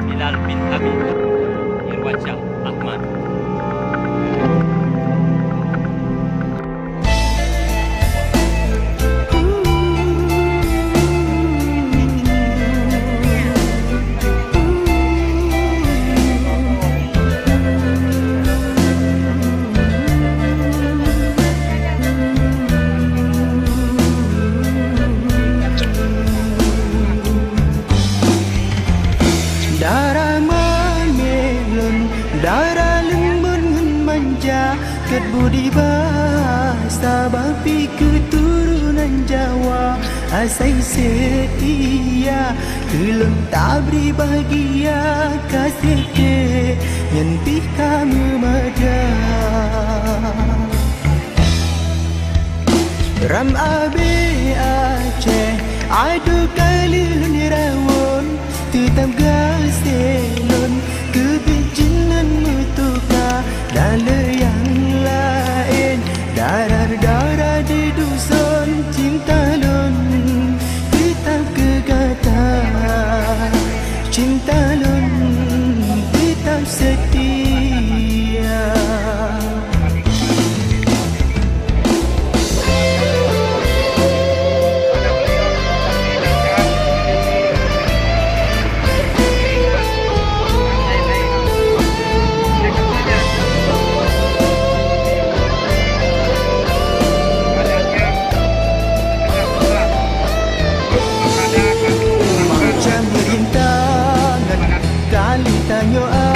Bilal bin Hamid, Irwansyah Ahmad. Budi bahasa bapi keturunan Jawa, asai setia kelum tak beri bahagia kasih ke nyentih kamu mada ram abe Aceh adu kali rawon tetap gaselon kebijinan mutuka dalam yang lain darah-darah di dusun cinta lon tetap kekatan cinta lon tetap setia. Tanya